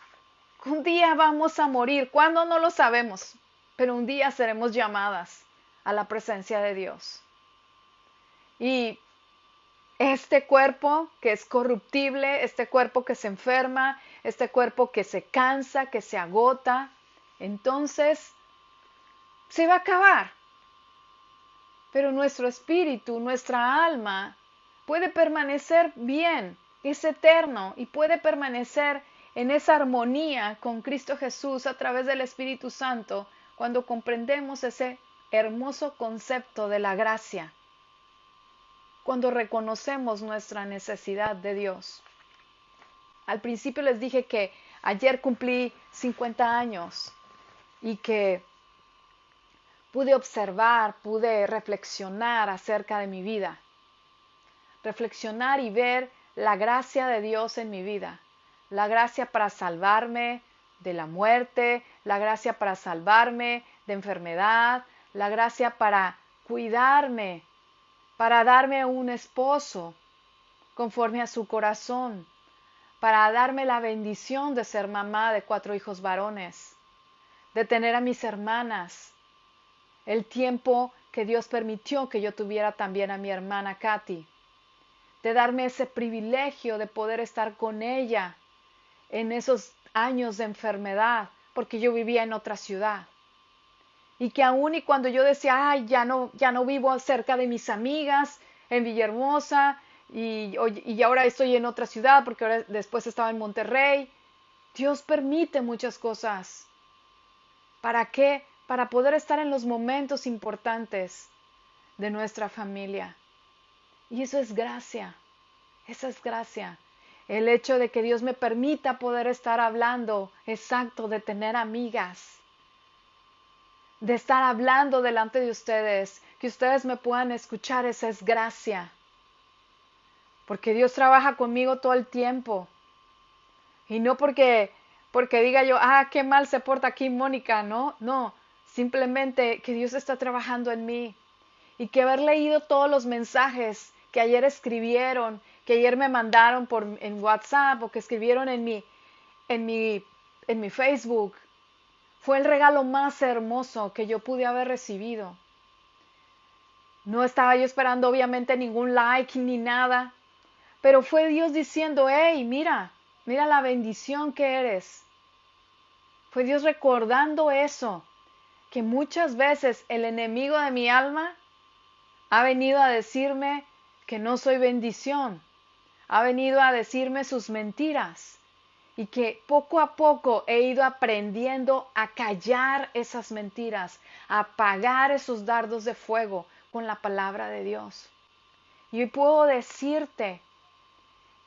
Un día vamos a morir, ¿cuándo? No lo sabemos, pero un día seremos llamadas a la presencia de Dios. Y este cuerpo que es corruptible, este cuerpo que se enferma, este cuerpo que se cansa, que se agota, entonces se va a acabar. Pero nuestro espíritu, nuestra alma, puede permanecer bien, es eterno y puede permanecer en esa armonía con Cristo Jesús a través del Espíritu Santo cuando comprendemos ese hermoso concepto de la gracia, cuando reconocemos nuestra necesidad de Dios. Al principio les dije que ayer cumplí 50 años y que pude observar, pude reflexionar acerca de mi vida. Reflexionar y ver la gracia de Dios en mi vida. La gracia para salvarme de la muerte, la gracia para salvarme de enfermedad, la gracia para cuidarme, para darme un esposo conforme a su corazón, para darme la bendición de ser mamá de 4 hijos varones, de tener a mis hermanas, el tiempo que Dios permitió que yo tuviera también a mi hermana Katy, de darme ese privilegio de poder estar con ella en esos años de enfermedad, porque yo vivía en otra ciudad. Y que aún y cuando yo decía, ay, ya no vivo cerca de mis amigas en Villahermosa, y ahora estoy en otra ciudad, porque ahora después estaba en Monterrey, Dios permite muchas cosas. ¿Para qué? Para poder estar en los momentos importantes de nuestra familia. Y eso es gracia, esa es gracia. El hecho de que Dios me permita poder estar hablando, exacto, de tener amigas, de estar hablando delante de ustedes, que ustedes me puedan escuchar, esa es gracia. Porque Dios trabaja conmigo todo el tiempo. Y no porque diga yo, qué mal se porta aquí Mónica, no, simplemente que Dios está trabajando en mí. Y que haber leído todos los mensajes que ayer escribieron, que ayer me mandaron en WhatsApp o que escribieron en mi Facebook, fue el regalo más hermoso que yo pude haber recibido. No estaba yo esperando obviamente ningún like ni nada, Pero fue Dios diciendo, hey, mira, mira la bendición que eres. Fue Dios recordando eso, que muchas veces el enemigo de mi alma ha venido a decirme que no soy bendición, ha venido a decirme sus mentiras y que poco a poco he ido aprendiendo a callar esas mentiras, a apagar esos dardos de fuego con la palabra de Dios. Y hoy puedo decirte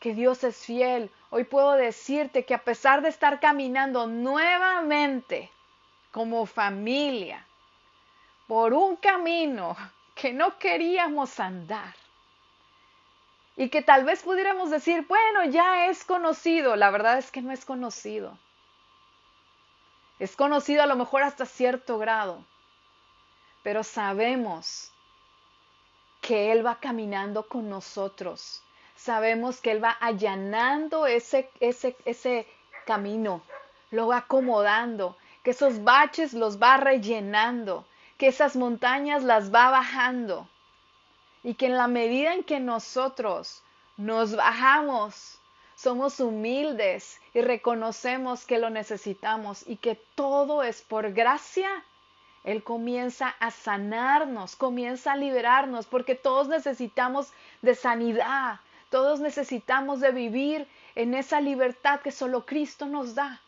que Dios es fiel. Hoy puedo decirte que a pesar de estar caminando nuevamente como familia por un camino que no queríamos andar y que tal vez pudiéramos decir, bueno, ya es conocido, la verdad es que no es conocido. Es conocido a lo mejor hasta cierto grado, pero sabemos que Él va caminando con nosotros. Sabemos que Él va allanando ese camino, lo va acomodando, que esos baches los va rellenando, que esas montañas las va bajando. Y que en la medida en que nosotros nos bajamos, somos humildes y reconocemos que lo necesitamos y que todo es por gracia, Él comienza a sanarnos, comienza a liberarnos, porque todos necesitamos de sanidad, todos necesitamos de vivir en esa libertad que solo Cristo nos da.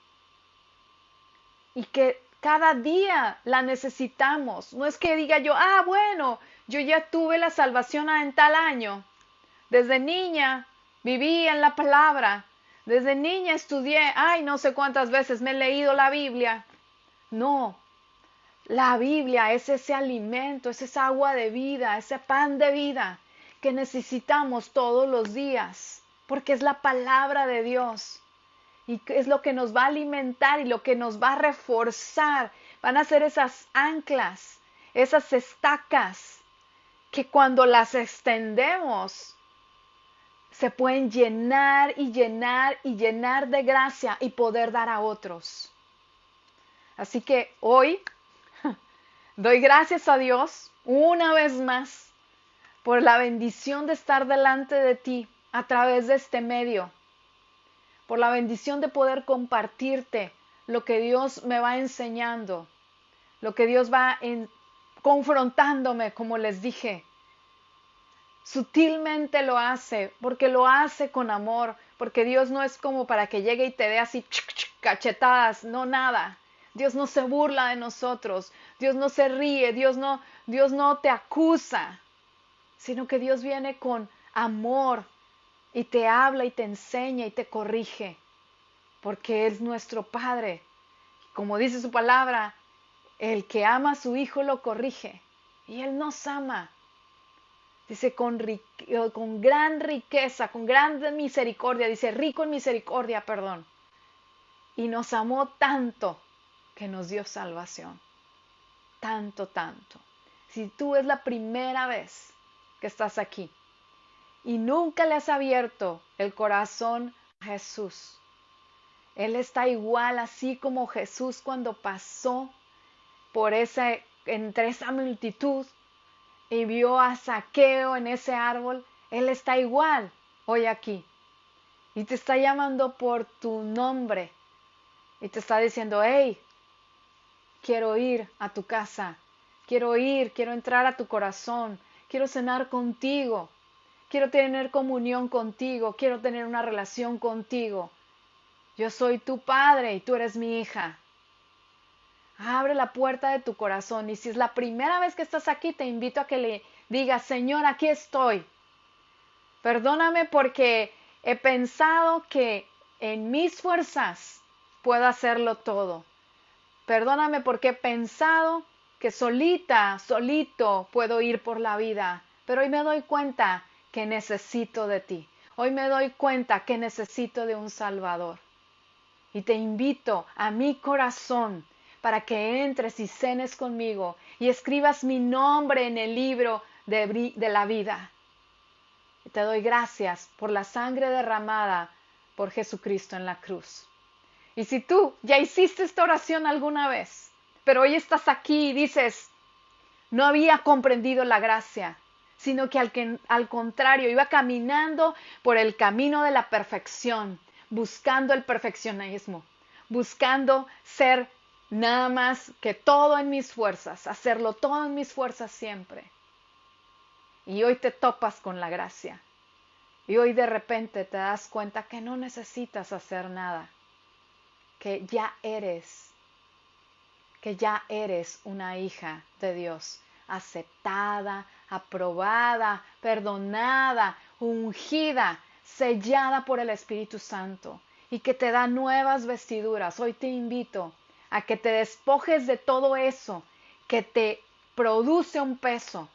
Y que cada día la necesitamos. No es que diga yo, bueno, yo ya tuve la salvación en tal año. Desde niña viví en la palabra. Desde niña estudié, no sé cuántas veces me he leído la Biblia. No, la Biblia es ese alimento, es esa agua de vida, ese pan de vida que necesitamos todos los días, porque es la palabra de Dios. Y es lo que nos va a alimentar y lo que nos va a reforzar. Van a ser esas anclas, esas estacas, que cuando las extendemos, se pueden llenar y llenar y llenar de gracia y poder dar a otros. Así que hoy doy gracias a Dios una vez más por la bendición de estar delante de ti a través de este medio, por la bendición de poder compartirte lo que Dios me va enseñando, lo que Dios va confrontándome, como les dije. Sutilmente lo hace, porque lo hace con amor, porque Dios no es como para que llegue y te dé así cachetadas, no nada. Dios no se burla de nosotros, Dios no se ríe, Dios no te acusa, sino que Dios viene con amor y te habla y te enseña y te corrige, porque es nuestro Padre. Como dice su palabra, el que ama a su Hijo lo corrige, y Él nos ama. Dice con gran riqueza, con gran misericordia, dice rico en misericordia, perdón. Y nos amó tanto que nos dio salvación. Tanto, tanto. Si tú es la primera vez que estás aquí y nunca le has abierto el corazón a Jesús, Él está igual así como Jesús cuando pasó por entre esa multitud y vio a Zaqueo en ese árbol. Él está igual hoy aquí y te está llamando por tu nombre y te está diciendo, hey, quiero ir a tu casa, quiero entrar a tu corazón, quiero cenar contigo, quiero tener comunión contigo, quiero tener una relación contigo. Yo soy tu padre y tú eres mi hija. Abre la puerta de tu corazón, y si es la primera vez que estás aquí, te invito a que le digas, Señor, aquí estoy. Perdóname porque he pensado que en mis fuerzas puedo hacerlo todo. Perdóname porque he pensado que solito puedo ir por la vida. Pero hoy me doy cuenta que necesito de ti. Hoy me doy cuenta que necesito de un Salvador. Y te invito a mi corazón para que entres y cenes conmigo y escribas mi nombre en el libro de la vida. Y te doy gracias por la sangre derramada por Jesucristo en la cruz. Y si tú ya hiciste esta oración alguna vez, pero hoy estás aquí y dices, no había comprendido la gracia, sino que al contrario, iba caminando por el camino de la perfección, buscando el perfeccionismo, buscando ser nada más que todo en mis fuerzas, hacerlo todo en mis fuerzas siempre. Y hoy te topas con la gracia. Y hoy de repente te das cuenta que no necesitas hacer nada, que ya eres una hija de Dios, aceptada, aprobada, perdonada, ungida, sellada por el Espíritu Santo y que te da nuevas vestiduras. Hoy te invito a que te despojes de todo eso que te produce un peso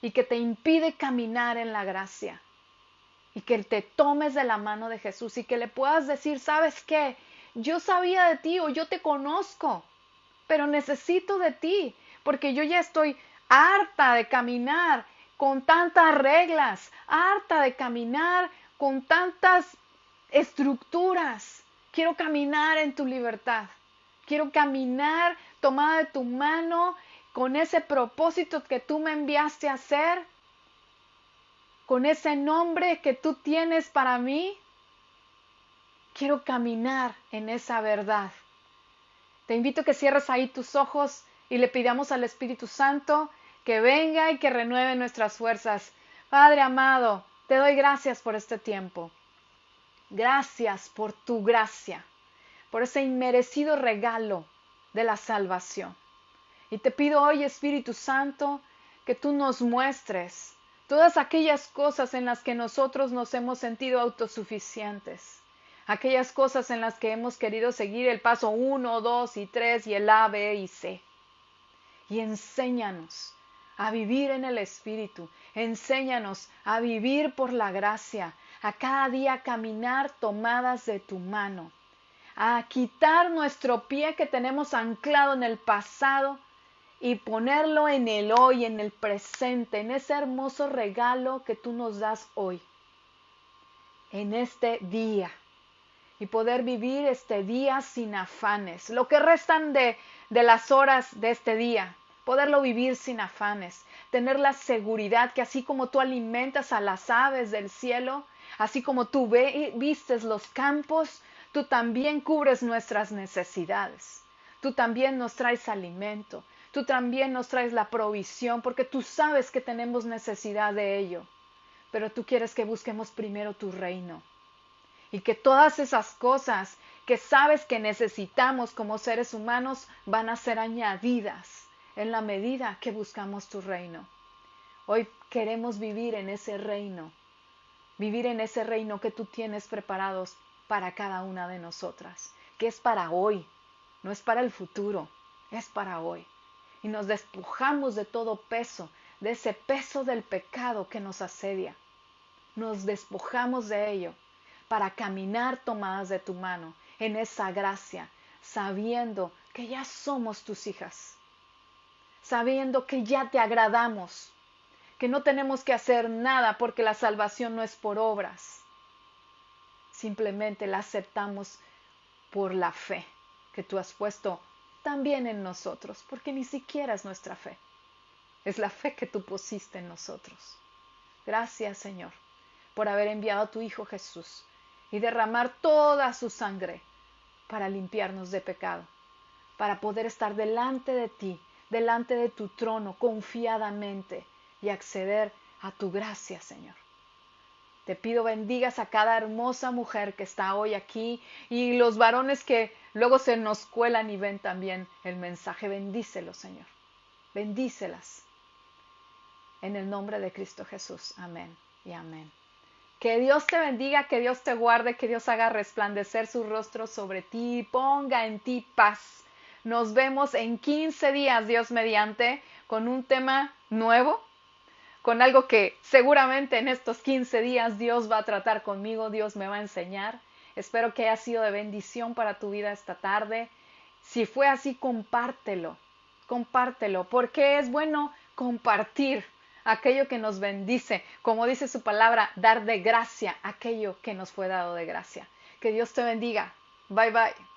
y que te impide caminar en la gracia. Y que te tomes de la mano de Jesús y que le puedas decir, ¿sabes qué? Yo sabía de ti o yo te conozco, pero necesito de ti, porque yo ya estoy harta de caminar con tantas reglas, harta de caminar con tantas estructuras. Quiero caminar en tu libertad. Quiero caminar tomada de tu mano con ese propósito que tú me enviaste a hacer, con ese nombre que tú tienes para mí. Quiero caminar en esa verdad. Te invito a que cierres ahí tus ojos y le pidamos al Espíritu Santo que venga y que renueve nuestras fuerzas. Padre amado, te doy gracias por este tiempo. Gracias por tu gracia, por ese inmerecido regalo de la salvación. Y te pido hoy, Espíritu Santo, que tú nos muestres todas aquellas cosas en las que nosotros nos hemos sentido autosuficientes. Aquellas cosas en las que hemos querido seguir el paso 1, 2 y 3 y el A, B y C. Y enséñanos a vivir en el Espíritu. Enséñanos a vivir por la gracia. A cada día caminar tomadas de tu mano. A quitar nuestro pie que tenemos anclado en el pasado y ponerlo en el hoy, en el presente, en ese hermoso regalo que tú nos das hoy. En este día. Y poder vivir este día sin afanes. Lo que restan de las horas de este día, poderlo vivir sin afanes. Tener la seguridad que así como tú alimentas a las aves del cielo, así como tú vistes los campos, tú también cubres nuestras necesidades. Tú también nos traes alimento. Tú también nos traes la provisión, porque tú sabes que tenemos necesidad de ello. Pero tú quieres que busquemos primero tu reino. Y que todas esas cosas que sabes que necesitamos como seres humanos van a ser añadidas en la medida que buscamos tu reino. Hoy queremos vivir en ese reino que tú tienes preparados para cada una de nosotras, que es para hoy, no es para el futuro, es para hoy. Y nos despojamos de todo peso, de ese peso del pecado que nos asedia. Nos despojamos de ello para caminar tomadas de tu mano en esa gracia, sabiendo que ya somos tus hijas, sabiendo que ya te agradamos, que no tenemos que hacer nada porque la salvación no es por obras, simplemente la aceptamos por la fe que tú has puesto también en nosotros, porque ni siquiera es nuestra fe, es la fe que tú pusiste en nosotros. Gracias, Señor, por haber enviado a tu Hijo Jesús y derramar toda su sangre para limpiarnos de pecado, para poder estar delante de ti, delante de tu trono, confiadamente y acceder a tu gracia, Señor. Te pido bendigas a cada hermosa mujer que está hoy aquí y los varones que luego se nos cuelan y ven también el mensaje. Bendícelos, Señor. Bendícelas. En el nombre de Cristo Jesús. Amén y amén. Que Dios te bendiga, que Dios te guarde, que Dios haga resplandecer su rostro sobre ti y ponga en ti paz. Nos vemos en 15 días, Dios mediante, con un tema nuevo, con algo que seguramente en estos 15 días Dios va a tratar conmigo, Dios me va a enseñar. Espero que haya sido de bendición para tu vida esta tarde. Si fue así, compártelo, porque es bueno compartir aquello que nos bendice, como dice su palabra, dar de gracia aquello que nos fue dado de gracia. Que Dios te bendiga. Bye bye.